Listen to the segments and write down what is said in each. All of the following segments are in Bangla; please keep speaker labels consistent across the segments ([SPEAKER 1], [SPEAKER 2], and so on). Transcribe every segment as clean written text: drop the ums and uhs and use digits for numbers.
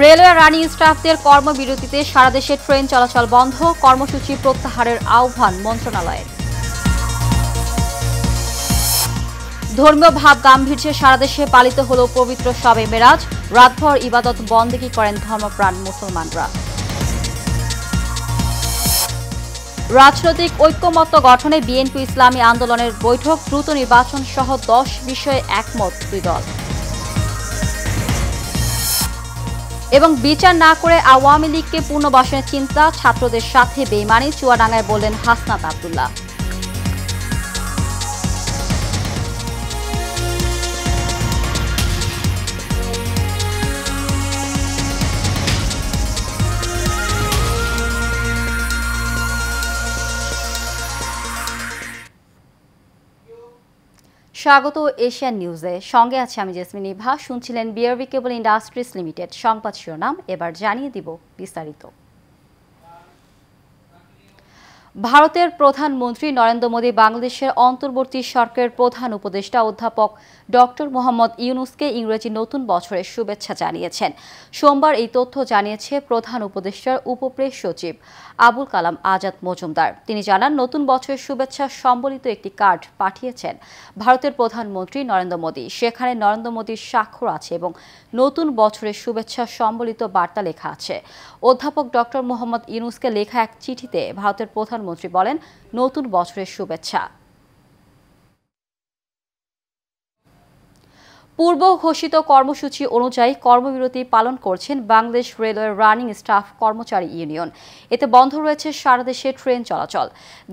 [SPEAKER 1] রেলওয়ে রানিং স্টাফদের কর্মবিরতিতে সারা দেশে ট্রেন চলাচল বন্ধ, কর্মসূচি প্রত্যাহারের আহ্বান মন্ত্রণালয়ের। ধর্মীয় ভাব গাম্ভীর্যে সারা দেশে পালিত হল পবিত্র শবে মেরাজ, রাতভর ইবাদত বন্দেগী করেন ধর্মপ্রাণ মুসলমানরা। রাজনৈতিক ঐক্যমত্য গঠনে বিএনপি ইসলামী আন্দোলনের বৈঠক, দ্রুত নির্বাচন সহ 10 বিষয়ে একমত দুই দল। এবং বিচার না করে আওয়ামী লীগকে পুনর্বাসনের চিন্তা, ছাত্রদের সাথে বেইমানি, চুয়াডাঙ্গায় বললেন হাসনাত আব্দুল্লাহ। স্বাগত এশিয়ান নিউজে, সঙ্গে আছে আমি জেসমিন ইভা। শুনছিলেন বিআরবি কেবল ইন্ডাস্ট্রিজ লিমিটেড সংবাদ শিরোনাম, এবার জানিয়ে দিব বিস্তারিত। ভারতের প্রধানমন্ত্রী নরেন্দ্র মোদী বাংলাদেশের অন্তর্বর্তী সরকারের প্রধান উপদেষ্টা অধ্যাপক ডক্টর মোহাম্মদ ইউনুসকে ইংরেজি নতুন বছরের শুভেচ্ছা জানিয়েছেন। সোমবার এই তথ্য জানিয়েছে প্রধান উপদেষ্টার উপপ্রেস সচিব আবুল কালাম আজাদ মজুমদার। তিনি জানান, নতুন বছরের শুভেচ্ছা সম্বলিত একটি কার্ড পাঠিয়েছেন ভারতের প্রধানমন্ত্রী নরেন্দ্র মোদী। সেখানে নরেন্দ্র মোদীর স্বাক্ষর আছে এবং নতুন বছরের শুভেচ্ছা সম্বলিত বার্তা লেখা আছে। অধ্যাপক ডক্টর মোহাম্মদ ইউনুসকে লেখা এক চিঠিতে ভারতের প্রধানমন্ত্রী বলেন, নতুন বছরের শুভেচ্ছা। পূর্ব ঘোষিত কর্মসূচি অনুযায়ী কর্মবিরতি পালন করছেন বাংলাদেশ রেলওয়ে রানিং স্টাফ কর্মচারী ইউনিয়ন। এতে বন্ধ রয়েছে সারা দেশে ট্রেন চলাচল।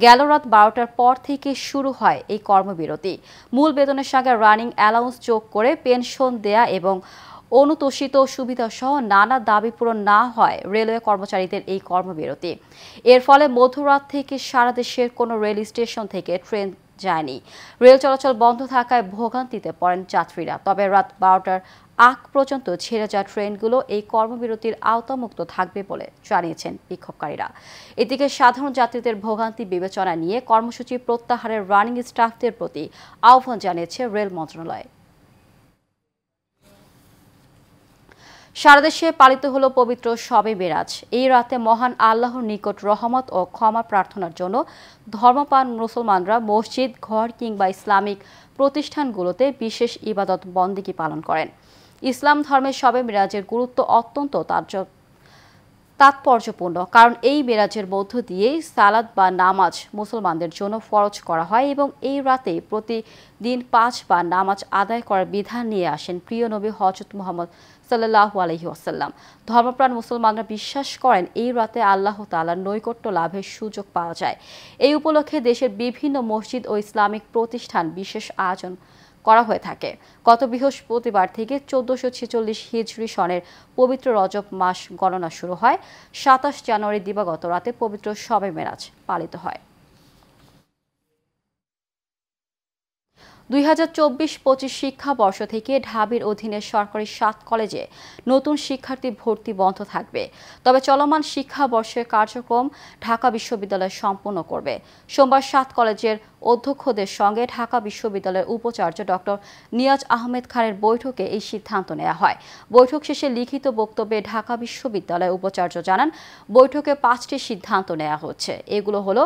[SPEAKER 1] গেল রাত 12টার পর থেকে শুরু হয় এই কর্মবিরতি। মূল বেতনের সঙ্গে রানিং অ্যালাউন্স যোগ করে পেনশন দেয়া এবং অনুতোষিত সুবিধা সহ নানা দাবি পূরণ না হয় রেলওয়ে কর্মচারীদের এই কর্মবিরতি। এর ফলে মধ্যরাত থেকে সারা দেশের কোনো রেল স্টেশন থেকে ট্রেন যায়নি। রেল চলাচল বন্ধ থাকায় ভোগান্তিতে পড়েন যাত্রীরা। তবে রাত 12টার আগ পর্যন্ত ছেড়ে যাওয়া ট্রেনগুলো এই কর্মবিরতির আওতামুক্ত থাকবে বলে জানিয়েছেন বিক্ষোভকারীরা। এদিকে সাধারণ যাত্রীদের ভোগান্তি বিবেচনা নিয়ে কর্মসূচি প্রত্যাহারের রানিং স্টাফদের প্রতি আহ্বান জানিয়েছে রেল মন্ত্রণালয়। সারা দেশে পালিত হল পবিত্র শবে মেরাজ। এই রাতে মহান আল্লাহর নিকট রহমত ও ক্ষমা প্রার্থনার জন্য ধর্মপ্রাণ মুসলমানরা মসজিদ, ঘর কিংবা ইসলামিক প্রতিষ্ঠানগুলোতে বিশেষ ইবাদত বন্দেগী পালন করেন। ইসলাম ধর্মের শবে মেরাজের গুরুত্ব অত্যন্ত তাৎপর্যপূর্ণ, কারণ এই মেরাজের মধ্য দিয়েই সালাত বা নামাজ মুসলমানদের জন্য ফরজ করা হয় এবং এই রাতে প্রতিদিন 5 বার নামাজ আদায় করার বিধান নিয়ে আসেন প্রিয় নবী হযরত মুহাম্মদ সাল্লাল্লাহু আলাইহি ওয়াসাল্লাম। ধর্মপ্রাণ মুসলমানরা বিশ্বাস করেন এই রাতে আল্লাহ তাআলার নৈকট্য লাভের সুযোগ পাওয়া যায়। এই উপলক্ষে দেশের বিভিন্ন মসজিদ ও ইসলামিক প্রতিষ্ঠান বিশেষ আয়োজন করা হয়ে থাকে। গত বৃহস্পতিবার থেকে 1446 হিজরি সনের পবিত্র রজব মাস গণনা শুরু হয়। 27 জানুয়ারি দিবাগত রাতে পবিত্র শবে মেরাজ পালিত হয়। 2024-25 শিক্ষাবর্ষ থেকে ঢাবির অধীনে সরকারি 7 কলেজে নতুন শিক্ষার্থী ভর্তি বন্ধ থাকবে। তবে চলমান শিক্ষাবর্ষের কার্যক্রম ঢাকা বিশ্ববিদ্যালয় সম্পন্ন করবে। সোমবার 7 কলেজের অধ্যক্ষদের সঙ্গে ঢাকা বিশ্ববিদ্যালয়ের উপাচার্য ডক্টর নিয়াজ আহমেদ খানের বৈঠকে এই সিদ্ধান্ত নেওয়া হয়। বৈঠক শেষে লিখিত বক্তব্যে ঢাকা বিশ্ববিদ্যালয়ের উপাচার্য জানান, বৈঠকে 5টি সিদ্ধান্ত নেওয়া হচ্ছে। এগুলো হলো,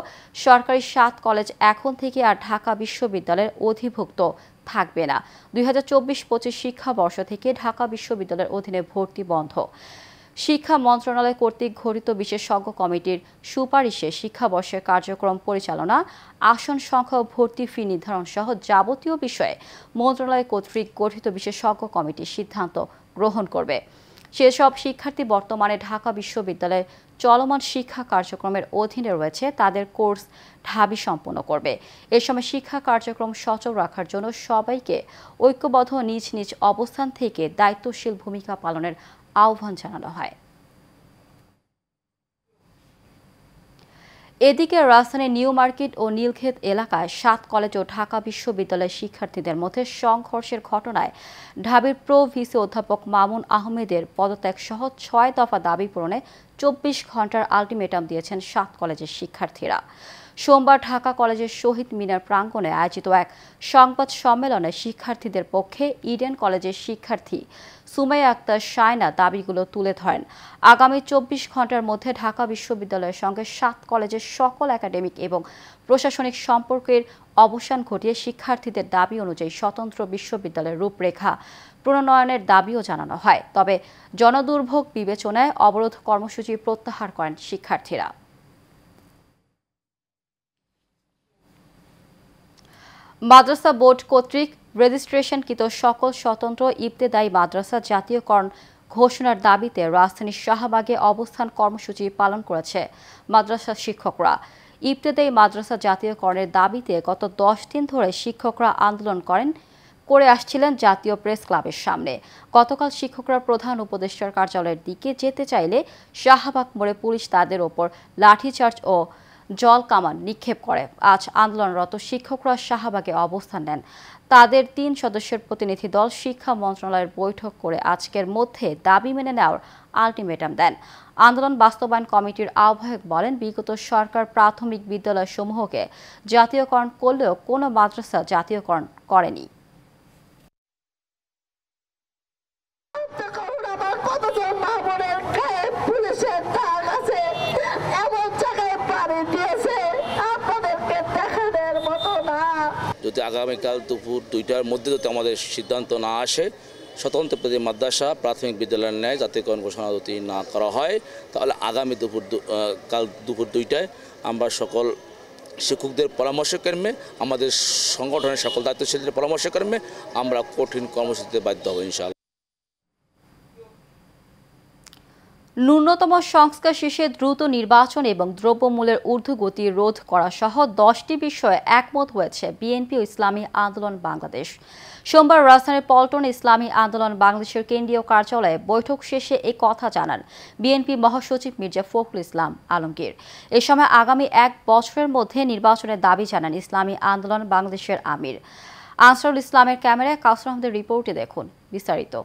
[SPEAKER 1] সরকারি 7 কলেজ এখন থেকে আর ঢাকা বিশ্ববিদ্যালয়ের অধিভুক্ত থাকবে না। 2024-25 শিক্ষাবর্ষ থেকে ঢাকা বিশ্ববিদ্যালয়ের অধীনে ভর্তি বন্ধ। শিক্ষা মন্ত্রণালয় কর্তৃক গঠিত বিশেষজ্ঞ কমিটির সুপারিশে শিক্ষাবর্ষের কার্যক্রম পরিচালনা, আসন সংখ্যা ও ভর্তি ফি নির্ধারণ সহ যাবতীয় বিষয়ে মন্ত্রণালয় কর্তৃক গঠিত বিশেষজ্ঞ কমিটি সিদ্ধান্ত গ্রহণ করবে। সেসব শিক্ষার্থী বর্তমানে ঢাকা বিশ্ববিদ্যালয়ে চলমান শিক্ষা কার্যক্রমের অধীনে রয়েছে, তাদের কোর্স ঢাবি সম্পন্ন করবে। এ সময় শিক্ষা কার্যক্রম সচল রাখার জন্য সবাইকে ঐক্যবদ্ধ নিজ নিজ অবস্থান থেকে দায়িত্বশীল ভূমিকা পালনের আহ্বান জানানো হয়। এদিকে রাজধানীর নিউ মার্কেট ও নীলক্ষেত এলাকায় 7 কলেজ ও ঢাকা বিশ্ববিদ্যালয়ের শিক্ষার্থীদের মধ্যে সংঘর্ষের ঘটনায় ঢাবির প্রো ভিসি অধ্যাপক মামুন আহমেদের পদত্যাগ সহ 6 দফা দাবি পূরণে 24 ঘন্টার আলটিমেটাম দিয়েছেন 7 কলেজের শিক্ষার্থীরা। সোমবার ঢাকা কলেজের শহীদ মিনার প্রাঙ্গণে আয়োজিত এক সংবাদ সম্মেলনে শিক্ষার্থীদের পক্ষে ইডেন কলেজের শিক্ষার্থী সুমাইয়া আক্তার শায়না দাবিগুলো তুলে ধরেন। আগামী 24 ঘন্টার মধ্যে ঢাকা বিশ্ববিদ্যালয়ের সঙ্গে 7 কলেজের সকল একাডেমিক এবং প্রশাসনিক সম্পর্কের অবসান ঘটিয়ে শিক্ষার্থীদের দাবি অনুযায়ী স্বতন্ত্র বিশ্ববিদ্যালয়ের রূপরেখা প্রণয়নের দাবিও জানানো হয়। তবে জনদুর্ভোগ বিবেচনায় অবরোধ কর্মসূচি প্রত্যাহার করেন শিক্ষার্থীরা। মাদ্রাসা বোর্ড কর্তৃক রেজিস্ট্রেশনকৃত সকল স্বতন্ত্র ইবতেদায়ী মাদ্রাসা জাতীয়করণ ঘোষণার দাবিতে রাজধানীর শাহবাগে অবস্থান কর্মসূচি পালন করেছে মাদ্রাসা শিক্ষকরা। ইবতেদায়ী মাদ্রাসা জাতীয়করণের দাবিতে গত 10 দিন ধরে শিক্ষকরা আন্দোলন করে আসছিলেন জাতীয় প্রেস ক্লাবের সামনে। গতকাল শিক্ষকরা প্রধান উপদেষ্টার কার্যালয়ের দিকে যেতে চাইলে শাহবাগ মোড়ে পুলিশ তাদের ওপর লাঠিচার্জ ও জল কামান নিক্ষেপ করে। আজ আন্দোলনরত শিক্ষকরা শাহবাগে অবস্থান নেন। তাদের 3 সদস্যের প্রতিনিধি দল শিক্ষা মন্ত্রণালয়ের বৈঠক করে আজকের মধ্যে দাবি মেনে নেওয়ার আলটিমেটাম দেন। আন্দোলন বাস্তবায়ন কমিটির আহ্বায়ক বলেন, বিগত সরকার প্রাথমিক বিদ্যালয়সমূহকে জাতীয়করণ করলেও কোনো মাদ্রাসা জাতীয়করণ করেনি।
[SPEAKER 2] যদি আগামীকাল দুপুর 2টার মধ্যে যদি আমাদের সিদ্ধান্ত না আসে, স্বতন্ত্র মাদ্রাসা প্রাথমিক বিদ্যালয়ের ন্যায় জাতীয়করণ ঘোষণা যদি না করা হয়, তাহলে আগামী কাল দুপুর 2টায় আমরা সকল শিক্ষকদের পরামর্শক্রমে, আমাদের সংগঠনের সকল দায়িত্বশীলদের পরামর্শক্রমে আমরা কঠিন কর্মসূচিতে বাধ্য হব ইনশাআল্লাহ।
[SPEAKER 1] ন্যূনতম সংস্কার শেষে দ্রুত নির্বাচন এবং দ্রব্যমূল্যের ঊর্ধ্বগতি রোধ করা সহ 10টি বিষয়ে একমত হয়েছে বিএনপি ও ইসলামী আন্দোলন বাংলাদেশ। সোমবার রাজধানীর পল্টনে ইসলামী আন্দোলন বাংলাদেশের কেন্দ্রীয় কার্যালয়ে বৈঠক শেষে এই কথা জানান বিএনপি মহাসচিব মির্জা ফখরুল ইসলাম আলমগীর। এ সময় আগামী 1 বছরের মধ্যে নির্বাচনের দাবি জানান ইসলামী আন্দোলন বাংলাদেশের আমির আনসারুল ইসলামের। ক্যামেরায় কাউসার আহমেদের রিপোর্টে দেখুন বিস্তারিত।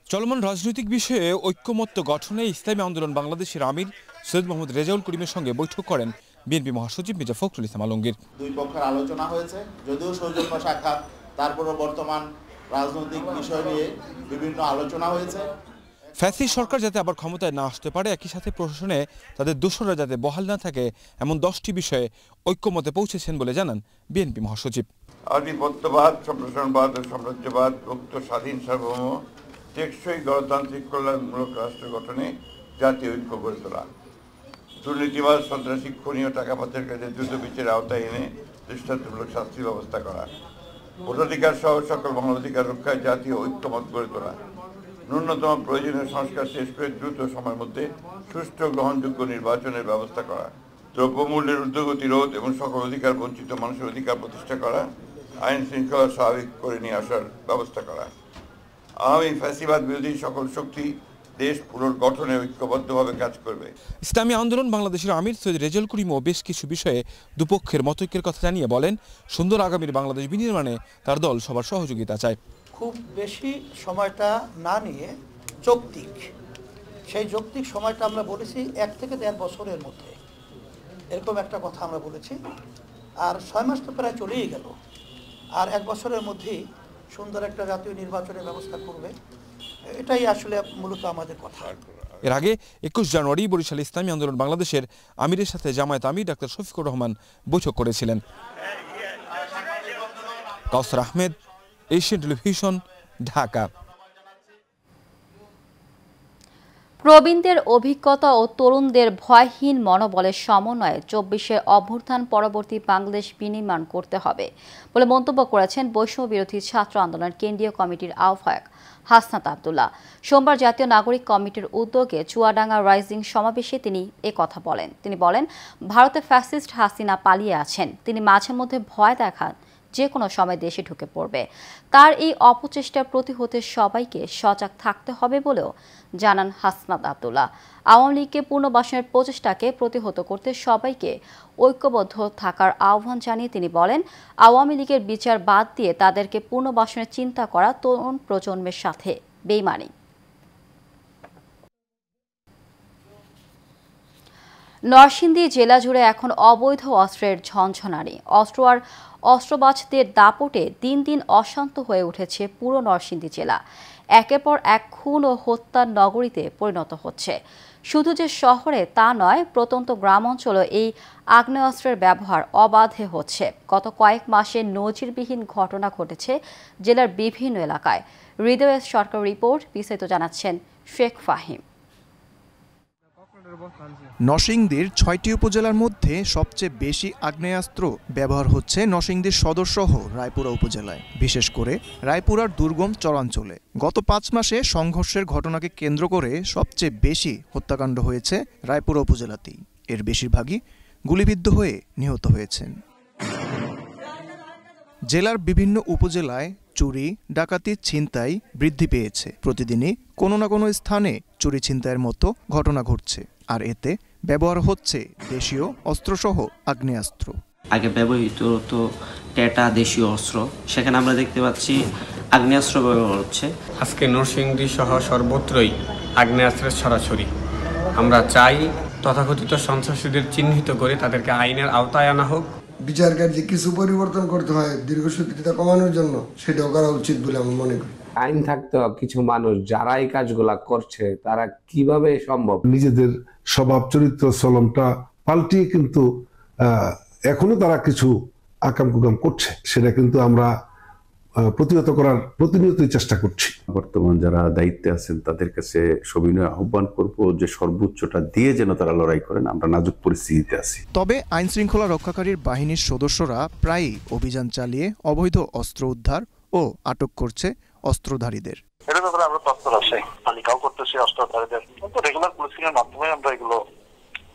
[SPEAKER 3] চলমান রাজনৈতিক বিষয়ে ঐক্যমত্য গঠনে ইসলামী আন্দোলন বাংলাদেশের আমির সৈয়দ মোহাম্মদ রেজাউল করিমের সঙ্গে বৈঠক করেন বিএনপি মহাসচিব মির্জা ফখরুল ইসলাম আলমগীর।
[SPEAKER 4] দুই পক্ষের আলোচনা হয়েছে, যদিও সৌজন্য সাক্ষাৎ, তারপরও বর্তমান রাজনৈতিক বিষয় নিয়ে বিভিন্ন আলোচনা হয়েছে।
[SPEAKER 3] ফ্যাসিস্ট সরকার যাতে আবার ক্ষমতায় না আসতে পারে, একই সাথে প্রশাসনে তাদের দোসররা যাতে বহাল না থাকে, এমন 10টি বিষয়ে ঐক্যমতে পৌঁছেছেন বলে জানান বিএনপি মহাসচিব।
[SPEAKER 5] আধিপত্যবাদ, সম্প্রসারণবাদ ও সাম্রাজ্যবাদ মুক্ত, স্বাধীন, সার্বভৌম, টেকসই গণতান্ত্রিক কল্যাণমূলক রাষ্ট্র গঠনে জাতীয় ঐক্য গড়ে তোলা, দুর্নীতিবাদ, সন্ত্রাসী, খুনি ও টাকা পাচারকারীদের দ্রুত বিচারের আওতায় এনে দৃষ্টান্তমূলক শাস্তির ব্যবস্থা করা, ভোটাধিকার সহ সকল মানবাধিকার রক্ষায় জাতীয় ঐক্যমত গড়ে তোলা, ন্যূনতম প্রয়োজনীয় সংস্কার শেষ করে দ্রুত সময়ের মধ্যে সুষ্ঠু গ্রহণযোগ্য নির্বাচনের ব্যবস্থা করা, দ্রব্যমূল্যের ঊর্ধ্বগতি রোধ এবং সকল অধিকার বঞ্চিত মানুষের অধিকার প্রতিষ্ঠা করা, আইন শৃঙ্খলা স্বাভাবিক করে নিয়ে আসার ব্যবস্থা করা। আওয়ামী ফ্যাসিবাদ বিরোধী সকল শক্তি দেশ পুনর্গঠনে ঐক্যবদ্ধভাবে কাজ করবে।
[SPEAKER 3] ইসলামী আন্দোলন বাংলাদেশের আমির সৈয়দ রেজাউল করিমও বেশ কিছু বিষয়ে দুপক্ষের মতৈক্যের কথা জানিয়ে বলেন, সুন্দর আগামীর বাংলাদেশ বিনির্মাণে তার দল সবার সহযোগিতা চায়।
[SPEAKER 6] খুব বেশি সময়টা না নিয়ে যৌক্তিক, সেই যৌক্তিক সময়টা আমরা বলেছি 1 থেকে 1.5 বছরের মধ্যে, এরকম একটা কথা আমরা বলেছি। আর 6 মাস তো প্রায় চলেই গেল, আর 1 বছরের মধ্যেই সুন্দর একটা জাতীয় নির্বাচনের ব্যবস্থা করবে, এটাই আসলে মূলত আমাদের কথা।
[SPEAKER 3] এর আগে 21 জানুয়ারি বরিশাল ইসলামী আন্দোলন বাংলাদেশের আমিরের সাথে জামায়াত আমির ডাক্তার শফিকুর রহমান বৈঠক করেছিলেন। কাউসার আহমেদ, এশিয়ান টেলিভিশন, ঢাকা।
[SPEAKER 1] প্রবীণদের অভিজ্ঞতা ও তরুণদের ভয়হীন মনোবলের সমন্বয়ে 24-এর অভ্যুত্থান পরবর্তী বাংলাদেশ বিনির্মাণ করতে হবে বলে মন্তব্য করেছেন বৈষম্য বিরোধী ছাত্র আন্দোলন কেন্দ্রীয় কমিটির আহ্বায়ক হাসনাত আব্দুল্লাহ। সোমবার জাতীয় নাগরিক কমিটির উদ্যোগে চুয়াডাঙ্গা রাইজিং সমাবেশে তিনি কথা বলেন। তিনি বলেন, ভারতে ফ্যাসিস্ট হাসিনা পালিয়ে আছেন, তিনি মাঝে মধ্যে ভয় দেখান যে কোনো সময় দেশে ঢুকে পড়বে। তার এই অপচেষ্টার প্রতিহতে সবাইকে সজাগ থাকতে হবে বলেও জানান হাসনাত আব্দুল্লাহ। আওয়ামী লীগকে পুনর্বাসনের প্রচেষ্টাকে প্রতিহত করতে সবাইকে ঐক্যবদ্ধ থাকার আহ্বান জানিয়ে তিনি বলেন, আওয়ামী লীগের বিচার বাদ দিয়ে তাদেরকে পুনর্বাসনের চিন্তা করা তরুণ প্রজন্মের সাথে বেইমানি। নরসিংদী জেলা জুড়ে এখন অবৈধ অস্ত্রের ঝনঝনানি। অস্ত্র আর অস্ত্রবাজদের দাপটে দিন দিন অশান্ত হয়ে উঠেছে পুরো নরসিংদী জেলা। একের পর এক খুন ও হত্যার নগরীতে পরিণত হচ্ছে। শুধু যে শহরে তা নয়, প্রত্যন্ত গ্রাম অঞ্চলে এই আগ্নেয়াস্ত্রের ব্যবহার অবাধে হচ্ছে। গত কয়েক মাসে নজিরবিহীন ঘটনা ঘটেছে জেলার বিভিন্ন এলাকায়। হৃদয় সরকার রিপোর্ট, বিস্তারিত জানাচ্ছেন শেখ ফাহিম।
[SPEAKER 7] নরসিংদীর ৬টি উপজেলার মধ্যে সবচেয়ে বেশি আগ্নেয়াস্ত্র ব্যবহার হচ্ছে নরসিংদীর সদরসহ রায়পুরা উপজেলায়, বিশেষ করে রায়পুরার দুর্গম চরাঞ্চলে। গত ৫ মাসে সংঘর্ষের ঘটনাকে কেন্দ্র করে সবচেয়ে বেশি হত্যাকাণ্ড হয়েছে রায়পুরা উপজেলাতেই। এর বেশিরভাগই গুলিবিদ্ধ হয়ে নিহত হয়েছেন। জেলার বিভিন্ন উপজেলায় চুরি, ডাকাতি, ছিনতাই বৃদ্ধি পেয়েছে। প্রতিদিনই কোনো না কোনো স্থানে চুরি ছিনতাইয়ের মতো ঘটনা ঘটছে, আর এতে ব্যবহার হচ্ছে দেশীয় অস্ত্রসহ আগ্নেয়াস্ত্র।
[SPEAKER 8] আগে ব্যবহৃত হতো টেটা দেশীয় অস্ত্র, সেখানে আমরা দেখতে পাচ্ছি আগ্নেয়াস্ত্র ব্যবহার হচ্ছে।
[SPEAKER 9] আজকে নরসিংদী সহ সর্বত্রই আগ্নেয়াস্ত্রের ছড়াছড়ি। আমরা চাই তথাকথিত সন্ত্রাসীদের চিহ্নিত করে তাদেরকে আইনের আওতায় আনা হোক।
[SPEAKER 10] বিচার কার্যে কিছু পরিবর্তন করতে হয় দীর্ঘসূত্রিতা কমানোর জন্য, সেটাও করা উচিত বলে আমি মনে করি।
[SPEAKER 11] আইন থাকতে হবে, কিছু মানুষ যারা এই কাজগুলা করছে তারা কিভাবে সম্ভব
[SPEAKER 12] নিজেদের স্বভাব চরিত্র চলনটা পাল্টিয়ে কিন্তু এখনো তারা কিছু আকাম কুকাম করছে, সেটা কিন্তু আমরা প্রতিহত করার প্রতিনিয়তই চেষ্টা করছি।
[SPEAKER 13] বর্তমান যারা দায়িত্বে আছেন তাদের কাছে সবিনয় আহ্বান করব যে সর্বোচ্চটা দিয়ে যেন তারা লড়াই করেন। আমরা নাজুক পরিস্থিতিতে আছি।
[SPEAKER 7] তবে আইন শৃঙ্খলা রক্ষাকারীর বাহিনীর সদস্যরা প্রায়ই অভিযান চালিয়ে অবৈধ অস্ত্র উদ্ধার ও আটক করছে অস্ত্রধারীদের।
[SPEAKER 14] এর ব্যাপারে আমরা তৎপর আছি, তালিকাও করতেছি অস্ত্রধারীদের। রেগুলার পুলিশিংয়ের মাধ্যমে আমরা এগুলো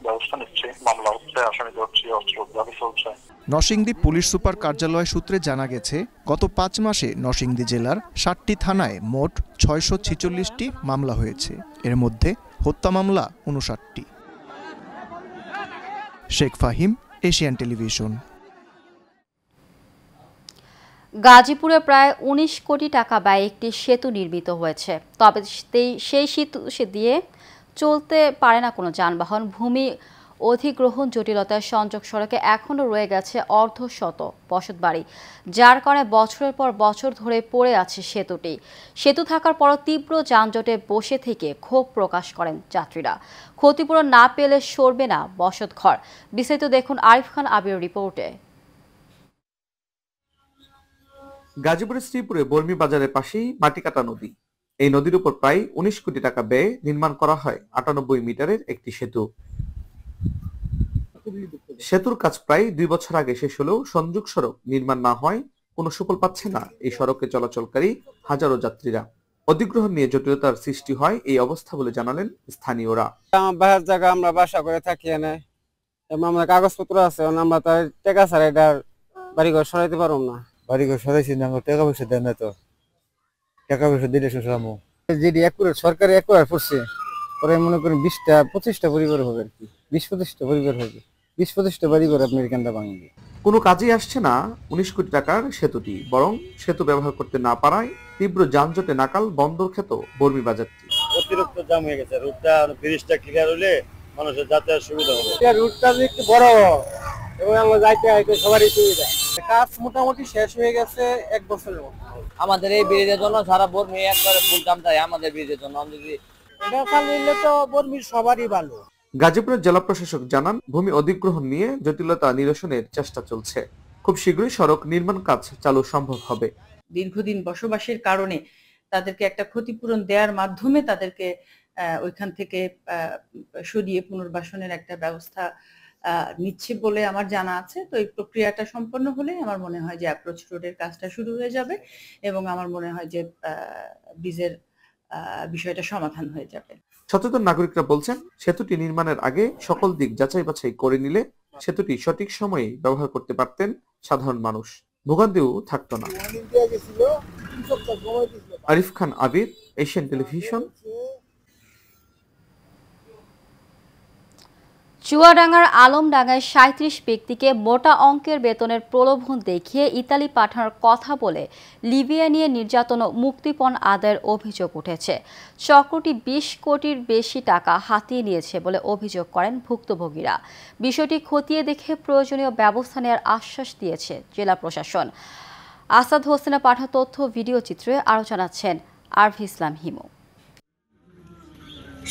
[SPEAKER 14] ব্যবস্থা নিচ্ছি, মামলা হচ্ছে, আসামি ধরছি, অস্ত্র উদ্ধার চলছে।
[SPEAKER 7] নরসিংদী পুলিশ সুপার কার্যালয় সূত্রে জানা গেছে, গত ৫ মাসে নরসিংদী জেলার ৭টি থানায় মোট ৬৪৬টি মামলা হয়েছে। এর মধ্যে হত্যা মামলা ৫৯টি। Sheikh Fahim, Asian Television.
[SPEAKER 1] গাজীপুরে প্রায় ১৯ কোটি টাকা ব্যয়ে একটি সেতু নির্মিত হয়েছে। তবে সেই সেতু দিয়ে চলতে পারে না কোনো যানবাহন। ভূমি অধিগ্রহণ জটিলতায় সংযোগ সড়কে এখনও রয়ে গেছে অর্ধশত বসতবাড়ি, যার কারণে বছরের পর বছর ধরে পড়ে আছে সেতুটি। সেতু থাকার পরও তীব্র যানজটে বসে থেকে ক্ষোভ প্রকাশ করেন যাত্রীরা। ক্ষতিপূরণ না পেলে সরবে না বসতঘর। বিস্তারিত দেখুন আরিফ খান আবির রিপোর্টে।
[SPEAKER 15] গাজীপুরের শ্রীপুরে বর্মি বাজারের পাশেই মাটিকাটা নদী। এই নদীর উপর প্রায় ১৯ কোটি টাকা ব্যয়ে নির্মাণ করা হয় ৯৮ মিটারের একটি সেতু। সেতুর কাজ প্রায় ২ বছর আগে শেষ হলেও সংযোগ সড়ক নির্মাণ না হয় কোনো সুফল পাচ্ছে না এই সড়কে চলাচলকারী হাজারো যাত্রীরা। অধিগ্রহণ নিয়ে জটিলতার সৃষ্টি হয় এই অবস্থা বলে জানালেন স্থানীয়রা।
[SPEAKER 16] বাহার জায়গা আমরা বাসা করে থাকি এনে, এবং আমরা কাগজপত্র আছে, আমরা তার টাকা ছাড়া এটা বাড়িঘর সরাইতে পারব না।
[SPEAKER 17] বাড়িঘর সরাইছি না, টাকা পয়সা দেন না, তো টাকা পয়সা দিলে শুনলাম
[SPEAKER 16] যেটি সরকারি একবার পড়ছে পরে মনে করেন ২০টা-২৫টা পরিবার হবে আর কি, ২০-২৫টা পরিবার হবে, ২০-২৫টা বাড়িঘর আপনার কেন্দ্র ভাঙবে।
[SPEAKER 15] কোনো কাজেই আসছে না ১৯ কোটি টাকার সেতুটি, বরং সেতু ব্যবহার করতে না পারায় তীব্র যানজটে নাকাল বন্দর খ্যাত বর্মি বাজারটি।
[SPEAKER 17] অতিরিক্ত জাম হয়ে গেছে, রুটটা ব্রিজটা ক্লিয়ার হলে মানুষের যাতায়াত সুবিধা হবে।
[SPEAKER 16] রুটটা যদি একটু বড় এবং আমরা যাইতে আইতে সবারই সুবিধা। কাজ মোটামুটি শেষ হয়ে গেছে ১ বছরের মতো।
[SPEAKER 18] আমাদের এই ব্রিজের জন্য সারা বর্মি একবারে বলতাম তাই আমাদের ব্রিজের জন্য
[SPEAKER 16] এটা চালু তো বর্মির সবারই ভালো।
[SPEAKER 15] গাজীপুরের জেলা প্রশাসক জানান, ভূমি অধিগ্রহণ নিয়ে জটিলতা নিরসনের চেষ্টা চলছে। খুব শীঘ্রই সড়ক নির্মাণ কাজ চালু সম্ভব হবে।
[SPEAKER 19] দীর্ঘদিন বসবাসের কারণে তাদেরকে একটা ক্ষতিপূরণ দেওয়ার মাধ্যমে তাদেরকে ওইখান থেকে সরিয়ে পুনর্বাসনের একটা ব্যবস্থা নিচ্ছে বলে আমার জানা আছে। তো এই প্রক্রিয়াটা সম্পন্ন হলে আমার মনে হয় যে অ্যাপ্রোচ রোডের কাজটা শুরু হয়ে যাবে এবং আমার মনে হয় যে ব্রিজের বিষয়টা সমাধান হয়ে যাবে।
[SPEAKER 15] সচেতন নাগরিকরা বলছেন, সেতুটি নির্মাণের আগে সকল দিক যাচাই বাছাই করে নিলে সেতুটি সঠিক সময়ে ব্যবহার করতে পারতেন সাধারণ মানুষ, ভোগান্তিও থাকতো না। আরিফ খান আবির, এশিয়ান টেলিভিশন।
[SPEAKER 1] চুয়াডাঙ্গার আলমডাঙ্গায় ৩৭ ব্যক্তিকে মোটা অঙ্কের বেতনের প্রলোভন দেখিয়ে ইতালি পাঠানোর কথা বলে লিবিয়া নিয়ে নির্যাতন ও মুক্তিপণ আদায়ের অভিযোগ উঠেছে। চক্রটি ২০ কোটির বেশি টাকা হাতিয়ে নিয়েছে বলে অভিযোগ করেন ভুক্তভোগীরা। বিষয়টি খতিয়ে দেখে প্রয়োজনীয় ব্যবস্থা নেওয়ার আশ্বাস দিয়েছে জেলা প্রশাসন। আসাদ হোসেনের পাঠানো তথ্য ভিডিও চিত্রে আরও জানাচ্ছেন আরভি ইসলাম হিমু।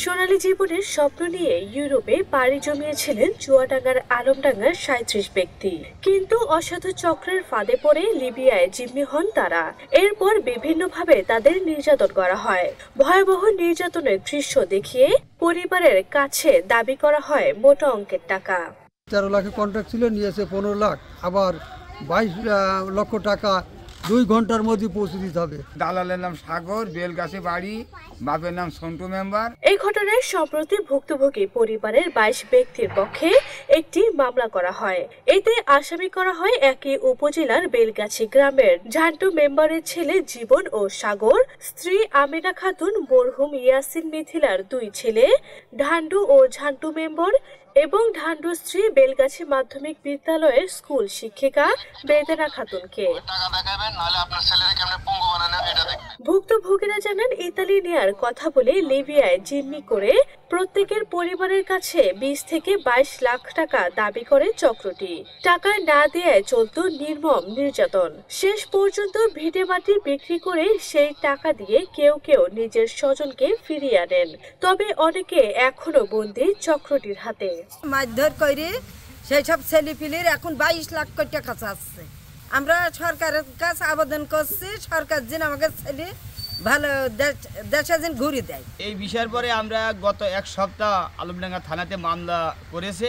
[SPEAKER 20] সোনালী জীবনের স্বপ্ন নিয়ে ইউরোপে পাড়ি জমিয়েছিলেন চুয়াডাঙ্গার আলমডাঙ্গার ৩৭ ব্যক্তি, কিন্তু অসাধু চক্রের ফাঁদে পড়ে লিবিয়ায় জিম্মি হন তারা। এরপর বিভিন্নভাবে তাদের নির্যাতন করা হয়। ভয়াবহ নির্যাতনের দৃশ্য দেখিয়ে পরিবারের কাছে দাবি করা হয় মোটা অঙ্কের টাকা।
[SPEAKER 21] ১৩ লাখের কন্ট্রাক্ট ছিল, নিয়েছে ১৫ লাখ, আবার ২২ লক্ষ টাকা ২ ঘন্টার মধ্যে পৌঁছে দিতে হবে।
[SPEAKER 22] দালালের নাম সাগর, বেলগাছি বাড়ি, বাপের নাম সন্টু মেম্বার।
[SPEAKER 20] এই ঘটনায় সম্প্রতি ভুক্তভোগী পরিবারের ২২ ব্যক্তির পক্ষে একটি মামলা করা হয়। এতে আসামি করা হয় একই উপজেলার বেলগাছি গ্রামের ঝান্টু মেম্বারের ছেলে জীবন ও সাগর, স্ত্রী আমিনা খাতুন, মরহুম ইয়াসিন মিথিলার ২ ছেলে ঢান্ডু ও ঝান্টু মেম্বার এবং ঢান্ডু স্ত্রী বেলগাছি মাধ্যমিক বিদ্যালয়ের স্কুল শিক্ষিকা বেদেনা খাতুনকে। ভুক্তভোগীরা জানান ইতালি নেয়ার কথা বলে লিবিয়ায় জিম্মি করে প্রত্যেকের পরিবারের কাছে ২০ থেকে ২২ লাখ টাকা দাবি করে চক্রটি। টাকা না দেয়ায় চলত নির্মম নির্যাতন। শেষ পর্যন্ত ভিটে মাটি বিক্রি করে সেই টাকা দিয়ে কেউ কেউ নিজের স্বজনকে ফিরিয়ে আনেন। তবে অনেকে এখনো বন্দী চক্রটির হাতে।
[SPEAKER 23] মারধর করে সেই সব ছেলেপিলের এখন ২২ লাখ কোটি টাকা চাচ্ছে। আমরা সরকারের কাছে আবেদন করছি, সরকার যেন আমাকে ছেলে ভালো দেশে যেন ঘুরে দেয়।
[SPEAKER 22] এই বিষয়ের পরে আমরা গত ১ সপ্তাহ আলমডাঙ্গা থানাতে মামলা করেছে,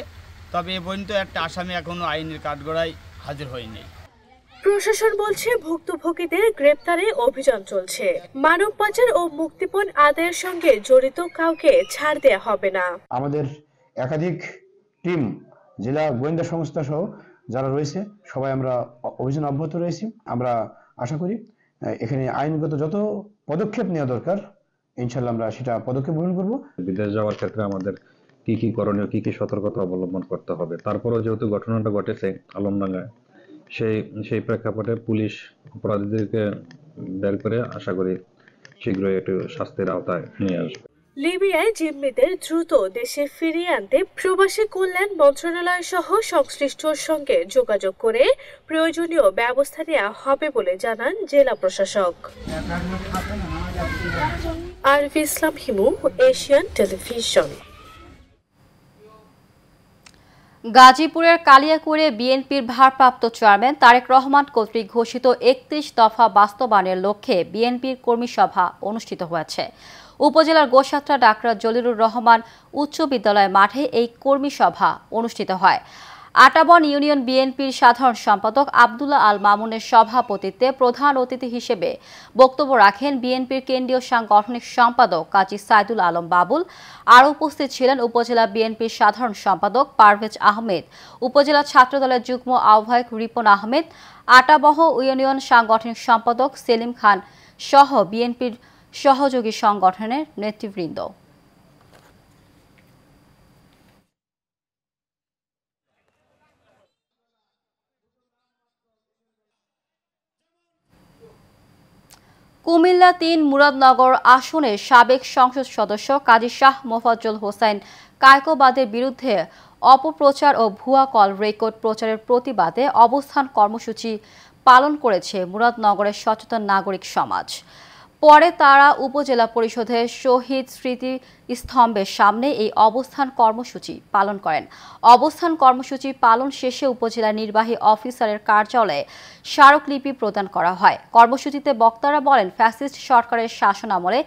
[SPEAKER 22] তবে এ পর্যন্ত একটা আসামি এখনো আইনের কাঠগড়ায় হাজির হয়নি।
[SPEAKER 20] প্রশাসন বলছে ভুক্তভোগীদের গ্রেপ্তারে অভিযান চলছে। মানব পাচার ও মুক্তিপণ আদায়ের সঙ্গে জড়িত কাউকে ছাড় দেয়া হবে না।
[SPEAKER 24] আমাদের একাধিক টিম, জেলা গোয়েন্দা সংস্থা সহ যারা রয়েছে সবাই আমরা অভিযান অব্যাহত রয়েছি। আমরা আশা করি এখানে আইনগত যত পদক্ষেপ নেওয়া দরকার ইনশাল্লাহ আমরা সেটা পদক্ষেপ গ্রহণ করব।
[SPEAKER 25] বিদেশ যাওয়ার ক্ষেত্রে আমাদের কি কি করণীয়, কি কি সতর্কতা অবলম্বন করতে হবে, তারপরেও যেহেতু ঘটনাটা ঘটেছে আলমডাঙ্গায়, সেই প্রেক্ষাপটে পুলিশ অপরাধীদেরকে বের করে আশা করি শীঘ্রই একটু শাস্তির আওতায় নিয়ে আসবে।
[SPEAKER 20] লিবিয়ায় জিম্মিদের দ্রুত দেশে ফিরিয়ে আনতে প্রবাসী কল্যাণ মন্ত্রণালয় সহ সংশ্লিষ্টর সঙ্গে যোগাযোগ করে প্রয়োজনীয় ব্যবস্থা নেওয়া হবে বলে জানান জেলা প্রশাসক। আরভি ইসলাম হিমু, এশিয়ান টেলিভিশন।
[SPEAKER 1] গাজীপুরের কালিয়াকৈরে বিএনপির ভারপ্রাপ্ত চেয়ারম্যান তারেক রহমান কর্তৃক ঘোষিত ৩১ দফা বাস্তবায়নের লক্ষ্যে বিএনপির কর্মী সভা অনুষ্ঠিত হয়েছে। উপজেলার গোসাত্রা ডাকরা জলিলুর রহমান উচ্চ বিদ্যালয় মাঠে এই কর্মী সভা অনুষ্ঠিত হয়। আটাবন ইউনিয়ন বিএনপির সাধারণ সম্পাদক আব্দুল্লাহ আল মামুনের সভাপতিত্বে প্রধান অতিথি হিসেবে বক্তব্য রাখেন বিএনপির কেন্দ্রীয় সাংগঠনিক সম্পাদক কাজী সাইদুল আলম বাবুল। আরও উপস্থিত ছিলেন উপজেলা বিএনপির সাধারণ সম্পাদক পারভেজ আহমেদ, উপজেলা ছাত্রদলের যুগ্ম আহ্বায়ক রিপন আহমেদ, আটাবহ ইউনিয়ন সাংগঠনিক সম্পাদক সেলিম খান সহ বিএনপির সহযোগী সংগঠনের নেতৃবৃন্দ। কুমিল্লা ৩ মুরাদনগর আসনের সাবেক সংসদ সদস্য কাজী শাহ মোফাজ্জল হোসেন কায়কোবাদের বিরুদ্ধে অপপ্রচার ও ভুয়া কল রেকর্ড প্রচারের প্রতিবাদে অবস্থান কর্মসূচি পালন করেছে মুরাদনগরের সচেতন নাগরিক সমাজ। পরে তারা উপজেলা পরিষদের শহীদ স্মৃতি স্তম্ভের সামনে এই অবস্থান কর্মসূচি পালন করেন। অবস্থান কর্মসূচি পালন শেষে উপজেলা নির্বাহী অফিসারের কার্যালয়ে স্মারকলিপি প্রদান করা হয়। কর্মসূচিতে বক্তারা বলেন, ফ্যাসিস্ট সরকারের শাসনামলে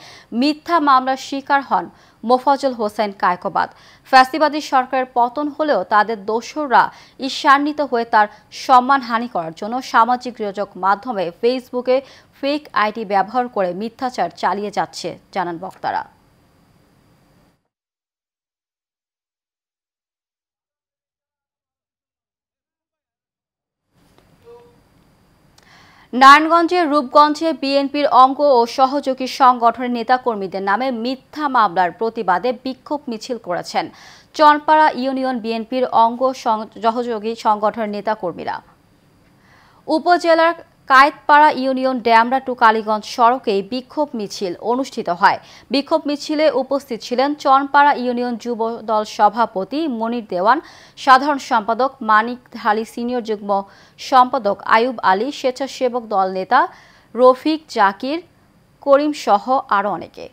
[SPEAKER 1] মিথ্যা মামলার শিকার হন মোফাজ্জল হোসেন কায়কোবাদ। ফ্যাসিবাদী সরকারের পতন হলেও তাদের দোসররা ঈর্ষান্বিত হয়ে তার সম্মানহানি করার জন্য সামাজিক যোগাযোগ মাধ্যমে ফেসবুকে ফেক আইডি ব্যবহার করে মিথ্যাচার চালিয়ে যাচ্ছে জানান বক্তারা। নারায়ণগঞ্জের রূপগঞ্জে বিএনপির অঙ্গ ও সহযোগী সংগঠনের নেতাকর্মীদের নামে মিথ্যা মামলার প্রতিবাদে বিক্ষোভ মিছিল করেছেন চনপাড়া ইউনিয়ন বিএনপির অঙ্গ সহযোগী সংগঠনের নেতাকর্মীরা। উপজেলার কায়েতপাড়া ইউনিয়ন ড্যামরা টু কালীগঞ্জ সড়কে বিক্ষোভ মিছিল অনুষ্ঠিত হয়। বিক্ষোভ মিছিলে উপস্থিত ছিলেন চনপাড়া ইউনিয়ন যুব দল সভাপতি মনির দেওয়ান, সাধারণ সম্পাদক মানিক ঢালি, সিনিয়র যুগ্ম সম্পাদক আয়ুব আলী, স্বেচ্ছাসেবক দল নেতা রফিক, জাকির, করিম সহ আরো অনেকে।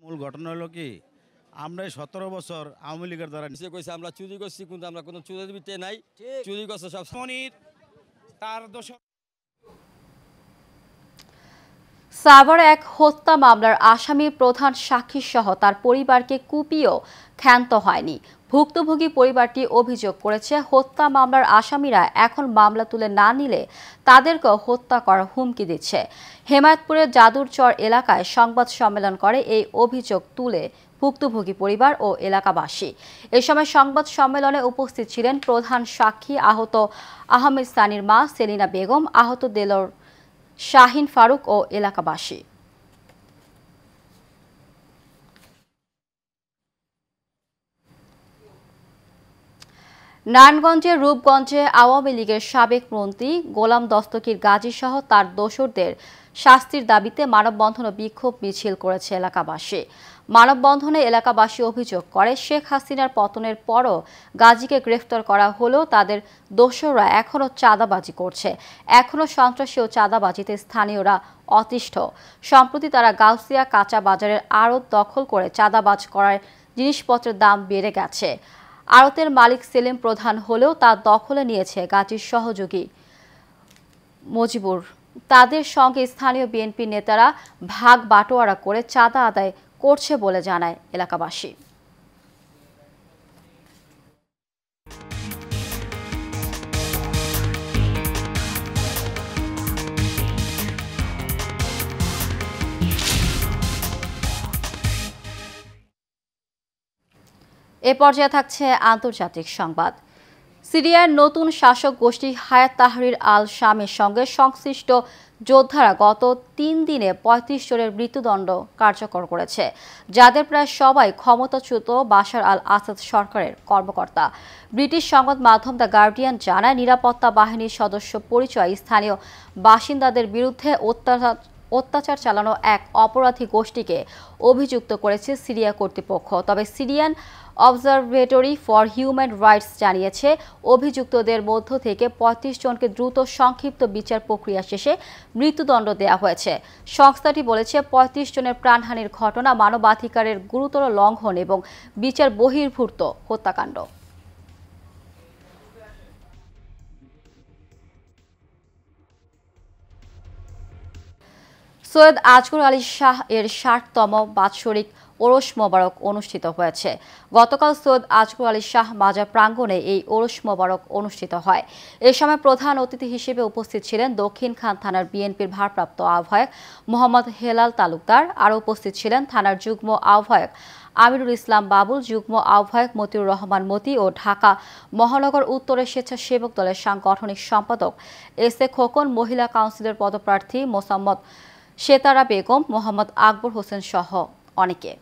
[SPEAKER 2] মূল ঘটনা হলো কি, আমরা 17 বছর আওয়ামী লীগের দ্বারা নিচে কইছে আমরা চুরি করছি, কিন্তু আমরা কোনো চুরিতে নাই, চুরি করছে সব মনির তার দোষ।
[SPEAKER 1] সাভারে এক হত্যা মামলার আসামির প্রধান সাক্ষী সহ তার পরিবারকে কুপিয়েও ক্ষান্ত হয়নি। ভুক্তভোগী পরিবারটি অভিযোগ করেছে, হত্যা মামলার আসামিরা এখন মামলা তুলে না নিলে তাদেরকেও হত্যা করার হুমকি দিচ্ছে। হেমায়তপুরের যাদুরচর এলাকায় সংবাদ সম্মেলন করে এই অভিযোগ তুলে ভুক্তভোগী পরিবার ও এলাকাবাসী। এ সময় সংবাদ সম্মেলনে উপস্থিত ছিলেন প্রধান সাক্ষী আহত আহমেদ সানির মা সেলিনা বেগম, আহত দেলোর শাহিন ফারুক ও এলাকাবাসী। নারায়ণগঞ্জের রূপগঞ্জে আওয়ামী লীগের সাবেক মন্ত্রী গোলাম দস্তগীর গাজী সহ তার দোসরদের শাস্তির দাবিতে মানববন্ধন ও বিক্ষোভ মিছিল করেছে এলাকাবাসী। মানববন্ধনে এলাকাবাসী অভিযোগ করে, শেখ হাসিনার পতনের পরও গাজীকে গ্রেফতার করা হলেও তাদের দোসররা এখনও চাঁদাবাজি করছে, এখনও সন্ত্রাসী ও চাঁদাবাজিতে স্থানীয়রা অতিষ্ঠ। সম্প্রতি তারা গাউসিয়া কাঁচা বাজারের আড়ত দখল করে চাঁদাবাজ করার জিনিসপত্রের দাম বেড়ে গেছে। আড়তের মালিক সেলিম প্রধান হলেও তা দখলে নিয়েছে গাজীর সহযোগী মজিবুর। তাদের সঙ্গে স্থানীয় বিএনপি নেতারা ভাগ বাটোয়ারা করে চাঁদা আদায় করছে বলে জানায় এলাকাবাসী। এ পর্যায়ে থাকছে আন্তর্জাতিক সংবাদ। সিরিয়ার নতুন শাসক গোষ্ঠী হায়াত তাহরির আল শামের সঙ্গে সংশ্লিষ্ট যোদ্ধারা গত 3 দিনে 35 জনের মৃত্যুদণ্ড কার্যকর করেছে, যাদের প্রায় সবাই ক্ষমতাচ্যুত বাশার আল আসাদ সরকারের কর্মকর্তা। ব্রিটিশ সংবাদ মাধ্যম দ্য গার্ডিয়ান জানায়, নিরাপত্তা বাহিনীর সদস্য পরিচয় স্থানীয় বাসিন্দাদের বিরুদ্ধে অত্যাচার চালানো এক অপরাধী গোষ্ঠীকে অভিযুক্ত করেছে সিরিয়া কর্তৃপক্ষ। তবে Syrian observatory for human rights জানিয়েছে, অভিযুক্তদের মধ্য থেকে 35 জনকে দ্রুত সংক্ষিপ্ত বিচার প্রক্রিয়া শেষে মৃত্যুদণ্ড দেওয়া হয়েছে। সংস্থাটি বলেছে, 35 জনের প্রাণহানির ঘটনা মানবাধিকারের গুরুতর লঙ্ঘন এবং বিচার বহির্ভূত হত্যাকাণ্ড। সৈয়দ আজগর আলী শাহ এর 60তম বাৎসরিক ওরস মোবারক অনুষ্ঠিত হয়েছে। গতকাল সৈয়দ আজগর আলী শাহ মাজার প্রাঙ্গণে এই ওরস মোবারক অনুষ্ঠিত হয়। এ সময় প্রধান অতিথি হিসেবে উপস্থিত ছিলেন দক্ষিণখান থানার বিএনপির ভারপ্রাপ্ত আহ্বায়ক মোহাম্মদ হেলাল তালুকদার। আরও উপস্থিত ছিলেন থানার যুগ্ম আহ্বায়ক আমিরুল ইসলাম বাবুল, যুগ্ম আহ্বায়ক মতিউর রহমান মতি ও ঢাকা মহানগর উত্তরের স্বেচ্ছাসেবক দলের সাংগঠনিক সম্পাদক এস এ খোকন, মহিলা কাউন্সিলের পদপ্রার্থী মোসাম্মদ সেতারা বেগম, মোহাম্মদ আকবর হোসেন সহ অনেকে।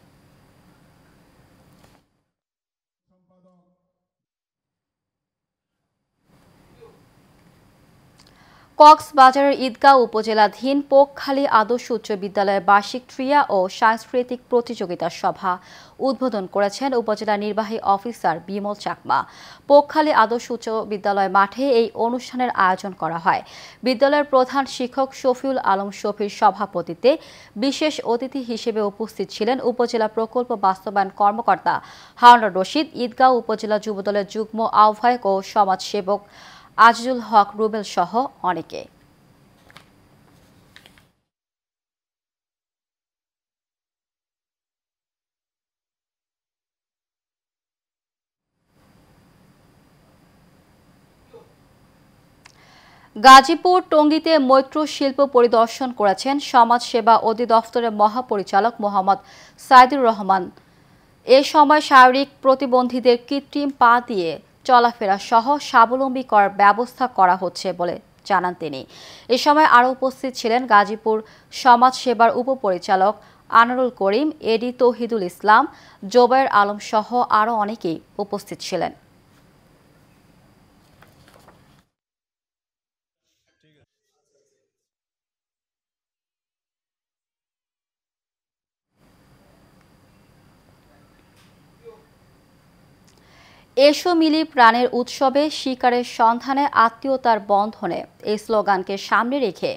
[SPEAKER 1] কক্সবাজারের ঈদগাঁও উপজেলাধীন পোকখালী আদর্শ উচ্চ বিদ্যালয়ের বার্ষিক ক্রীড়া ও সাংস্কৃতিক প্রতিযোগিতার সভা উদ্বোধন করেছেন উপজেলা নির্বাহী অফিসার বিমল চাকমা। পোকখালী আদর্শ উচ্চ বিদ্যালয় মাঠে এই অনুষ্ঠানের আয়োজন করা হয়। বিদ্যালয়ের প্রধান শিক্ষক শফিউল আলম শফির সভাপতিত্বে বিশেষ অতিথি হিসেবে উপস্থিত ছিলেন উপজেলা প্রকল্প বাস্তবায়ন কর্মকর্তা হারুন রশিদ, ঈদগাঁও উপজেলা যুবদলের যুগ্ম আহ্বায়ক ও সমাজসেবক আজিজুল হক রুবেল সহ অনেকে। গাজীপুর টঙ্গীতে মৈত্র শিল্প পরিদর্শন করেছেন সমাজসেবা অধিদপ্তরের মহাপরিচালক মোহাম্মদ সাইদুর রহমান। এ সময় শারীরিক প্রতিবন্ধীদের কৃত্রিম পা দিয়ে চলাফেরা সহ স্বাবলম্বী করার ব্যবস্থা করা হচ্ছে বলে জানান তিনি। এ সময় আরও উপস্থিত ছিলেন গাজীপুর সমাজ সেবার উপপরিচালক আনোয়ারুল করিম, এডি তৌহিদুল ইসলাম, জোবায়ের আলম সহ আরও অনেকেই উপস্থিত ছিলেন। এসো মিলি প্রাণের উৎসবে শিকারের সন্ধানে আত্মীয়তার বন্ধনে এই স্লোগানকে সামনে রেখে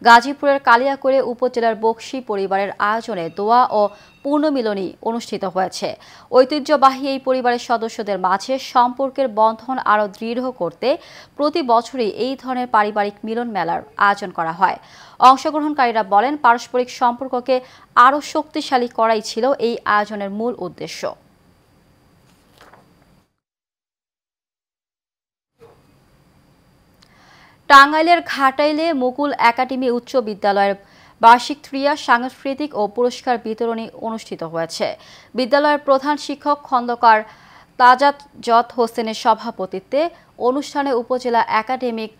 [SPEAKER 1] গাজীপুরের কালিয়াকৈর উপজেলার বকশী পরিবারের আয়োজনে দোয়া ও পূর্ণমিলনী অনুষ্ঠিত হয়েছে। ঐতিহ্যবাহী এই পরিবারের সদস্যদের মাঝে সম্পর্কের বন্ধন আরও দৃঢ় করতে প্রতি বছরই এই ধরনের পারিবারিক মিলন মেলার আয়োজন করা হয়। অংশগ্রহণকারীরা বলেন, পারস্পরিক সম্পর্ককে আরও শক্তিশালী করাই ছিল এই আয়োজনের মূল উদ্দেশ্য। টাঙ্গাইলের ঘাটাইলে মুকুল একাডেমি উচ্চ বিদ্যালয়ের বার্ষিক ক্রীড়া, সাংস্কৃতিক ও পুরস্কার বিতরণী অনুষ্ঠিত হয়েছে। বিদ্যালয়ের প্রধান শিক্ষক খন্দকার তাজাত হোসেনের সভাপতিত্বে অনুষ্ঠানে উপজেলা একাডেমিক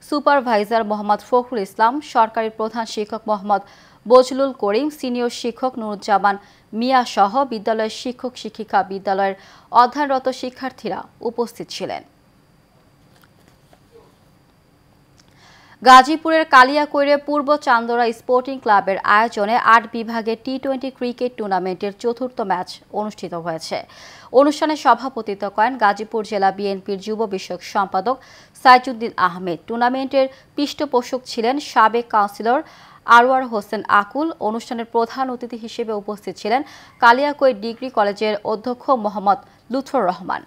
[SPEAKER 1] সুপারভাইজার মোহাম্মদ ফখরুল ইসলাম, সরকারি প্রধান শিক্ষক মোহাম্মদ বজলুল করিম, সিনিয়র শিক্ষক নুরুজ্জামান মিয়া সহ বিদ্যালয়ের শিক্ষক শিক্ষিকা, বিদ্যালয়ের অধ্যয়নরত শিক্ষার্থীরা উপস্থিত ছিলেন। গাজীপুরের কালিয়াকৈরে পূর্ব চান্দরা স্পোর্টিং ক্লাবের আয়োজনে ৮ বিভাগের টি-20 ক্রিকেট টুর্নামেন্টের চতুর্থ ম্যাচ অনুষ্ঠিত হয়েছে। অনুষ্ঠানে সভাপতিত্ব করেন গাজীপুর জেলা বিএনপির যুব বিষয়ক সম্পাদক সাইজুদ্দিন আহমেদ। টুর্নামেন্টের পৃষ্ঠপোষক ছিলেন সাবেক কাউন্সিলর আরওয়ার হোসেন আকুল। অনুষ্ঠানের প্রধান অতিথি হিসেবে উপস্থিত ছিলেন কালিয়াকৈর ডিগ্রি কলেজের অধ্যক্ষ মোহাম্মদ লুৎফর রহমান।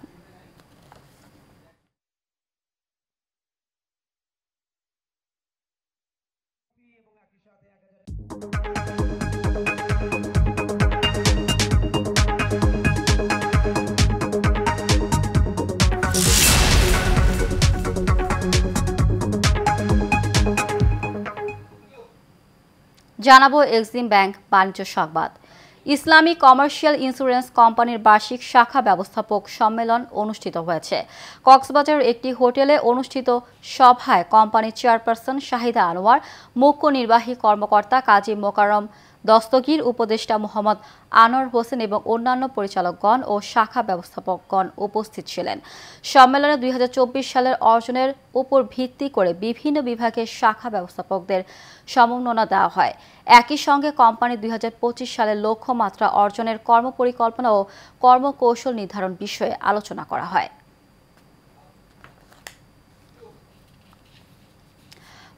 [SPEAKER 1] জানাবো এক্সিম ব্যাংক বাণিজ্য সংবাদ। ইসলামী কমার্শিয়াল ইন্স্যুরেন্স কোম্পানির বার্ষিক শাখা ব্যবস্থাপক সম্মেলন অনুষ্ঠিত হয়েছে। কক্সবাজারের একটি হোটেলে অনুষ্ঠিত সভায় কোম্পানির চেয়ারপারসন শাহিদা আনোয়ার, মুখ্য নির্বাহী কর্মকর্তা কাজী মোকাররম দস্তগীর, উপদেষ্টা মোহাম্মদ আনোয়ার হোসেন এবং অন্যান্য পরিচালকগণ ও শাখা ব্যবস্থাপকগণ উপস্থিত ছিলেন। সম্মেলনে ২০২৪ সালের অর্জনের উপর ভিত্তি করে বিভিন্ন বিভাগের শাখা ব্যবস্থাপকদের সমন্বনা দেওয়া হয়। একই সঙ্গে কোম্পানি ২০২৫ সালের লক্ষ্যমাত্রা অর্জনের কর্মপরিকল্পনা ও কর্মকৌশল নির্ধারণ বিষয়ে আলোচনা করা হয়।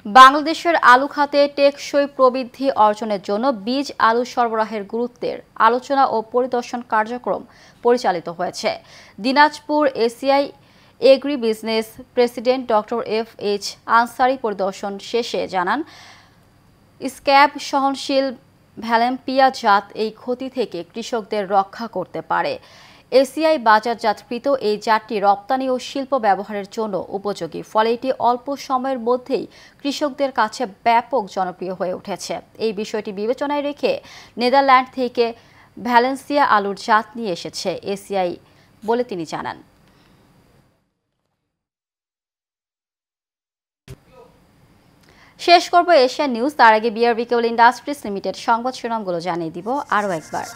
[SPEAKER 1] বাংলাদেশের আলু খাতে টেকসই প্রবৃদ্ধি অর্জনের জন্য বীজ আলু সরবরাহের গুরুত্বের আলোচনা ও পরিদর্শন কার্যক্রম পরিচালিত হয়েছে। Dinajpur ACI agri business president doctor FH Ansari পরিদর্শন শেষে জানান, স্ক্যাব সহনশীল ভ্যালেম্পিয়া জাত এই ক্ষতি থেকে কৃষকদের রক্ষা করতে পারে। এসিআই বাজারজাতকৃত এই জাতটি রপ্তানি ও শিল্প ব্যবহারের জন্য উপযোগী, ফলে এটি অল্প সময়ের মধ্যেই কৃষকদের কাছে ব্যাপক জনপ্রিয় হয়ে উঠেছে। এই বিষয়টি বিবেচনায় রেখে নেদারল্যান্ড থেকে ভ্যালেন্সিয়া আলুর জাত নিয়ে এসেছে এসিআই বলে তিনি জানান। শেষ করব এশিয়ান নিউজ, তার আগে বিআরবি কেবল ইন্ডাস্ট্রিজ লিমিটেড সংবাদ শিরোনামগুলো জানিয়ে দিব আরও একবার।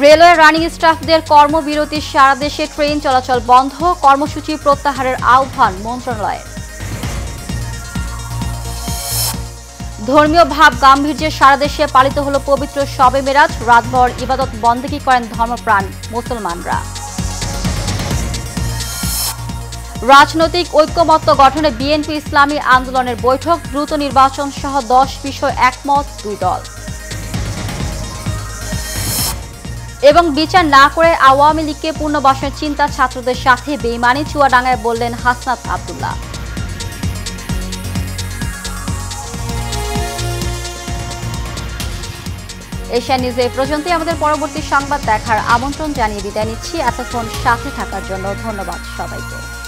[SPEAKER 1] রেলওয়ে রানিং স্টাফদের কর্মবিরতি, সারা দেশে ট্রেন চলাচল বন্ধ, কর্মসূচি প্রত্যাহারের আহ্বান মন্ত্রণালয়ের। ধর্মীয় ভাব গাম্ভীর্যে সারা দেশে পালিত হলো পবিত্র শবে মেরাজ, রাতভর ইবাদত বন্দেগী করেন ধর্মপ্রাণ মুসলমানরা। রাজনৈতিক ঐক্যমত্য গঠনে বিএনপি ইসলামী আন্দোলনের বৈঠক, দ্রুত নির্বাচন সহ 10 বিষয় একমত দুই দল। এবং বিচার না করে আওয়ামী লীগকে পুনর্বাসনের চিন্তা ছাত্রদের সাথে বেইমানি, চুয়াডাঙ্গায় বললেন হাসনাত আব্দুল্লাহ। এশিয়ান নিউজে এই পর্যন্তই। আমাদের পরবর্তী সংবাদ দেখার আমন্ত্রণ জানিয়ে বিদায় নিচ্ছি। এতক্ষণ সাথে থাকার জন্য ধন্যবাদ সবাইকে।